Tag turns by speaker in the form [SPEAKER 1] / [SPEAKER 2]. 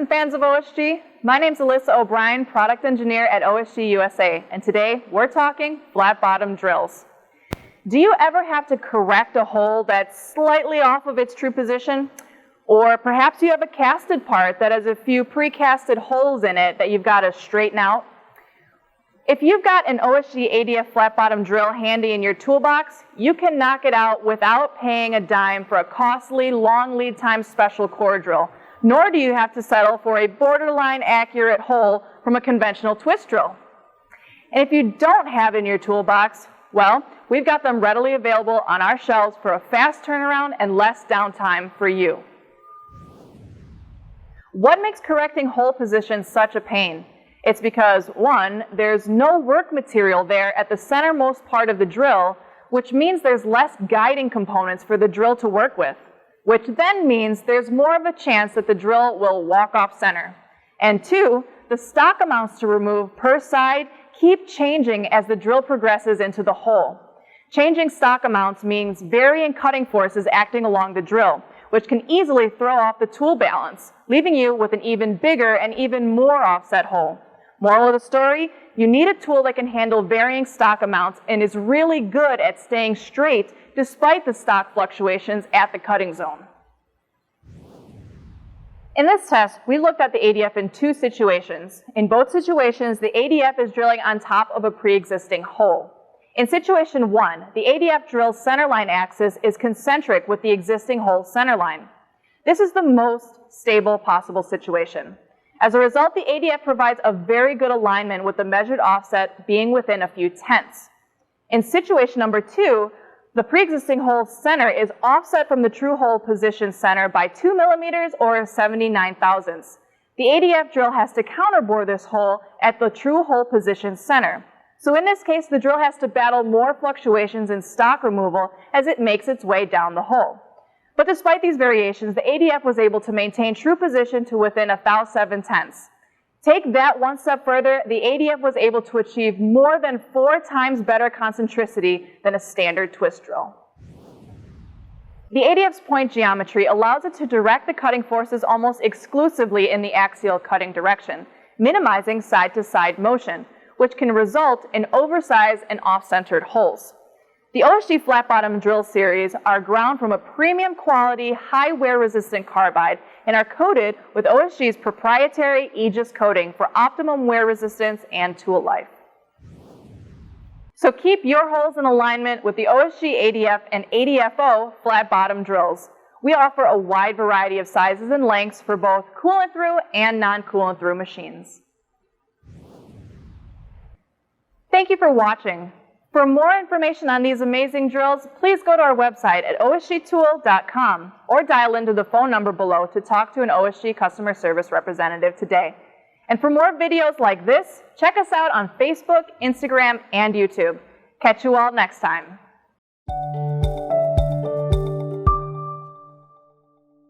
[SPEAKER 1] and fans of OSG. My name's Alyssa O'Brien, Product Engineer at OSG USA, and today we're talking flat bottom drills. Do you ever have to correct a hole that's slightly off of its true position? Or perhaps you have a casted part that has a few pre-casted holes in it that you've got to straighten out? If you've got an OSG ADF flat bottom drill handy in your toolbox, you can knock it out without paying a dime for a costly, long lead time special core drill, nor do you have to settle for a borderline accurate hole from a conventional twist drill. And if you don't have it in your toolbox, well, we've got them readily available on our shelves for a fast turnaround and less downtime for you. What makes correcting hole position such a pain? It's because, one, there's no work material there at the centermost part of the drill, which means there's less guiding components for the drill to work with, which then means there's more of a chance that the drill will walk off center. And two, the stock amounts to remove per side keep changing as the drill progresses into the hole. Changing stock amounts means varying cutting forces acting along the drill, which can easily throw off the tool balance, leaving you with an even bigger and even more offset hole. Moral of the story, you need a tool that can handle varying stock amounts and is really good at staying straight despite the stock fluctuations at the cutting zone. In this test, we looked at the ADF in two situations. In both situations, the ADF is drilling on top of a pre-existing hole. In situation one, the ADF drill's centerline axis is concentric with the existing hole centerline. This is the most stable possible situation. As a result, the ADF provides a very good alignment with the measured offset being within a few tenths. In situation number two, the pre-existing hole's center is offset from the true hole position center by 2 millimeters or 79 thousandths. The ADF drill has to counterbore this hole at the true hole position center. So in this case, the drill has to battle more fluctuations in stock removal as it makes its way down the hole. But despite these variations, the ADF was able to maintain true position to within 1/7/10. Take that one step further, the ADF was able to achieve more than 4 times better concentricity than a standard twist drill. The ADF's point geometry allows it to direct the cutting forces almost exclusively in the axial cutting direction, minimizing side-to-side motion, which can result in oversized and off-centered holes. The OSG flat bottom drill series are ground from a premium quality, high wear resistant carbide and are coated with OSG's proprietary Aegis coating for optimum wear resistance and tool life. So keep your holes in alignment with the OSG ADF and ADFO flat bottom drills. We offer a wide variety of sizes and lengths for both coolant through and non-coolant through machines. Thank you for watching. For more information on these amazing drills, please go to our website at osgtool.com or dial into the phone number below to talk to an OSG customer service representative today. And for more videos like this, check us out on Facebook, Instagram, and YouTube. Catch you all next time.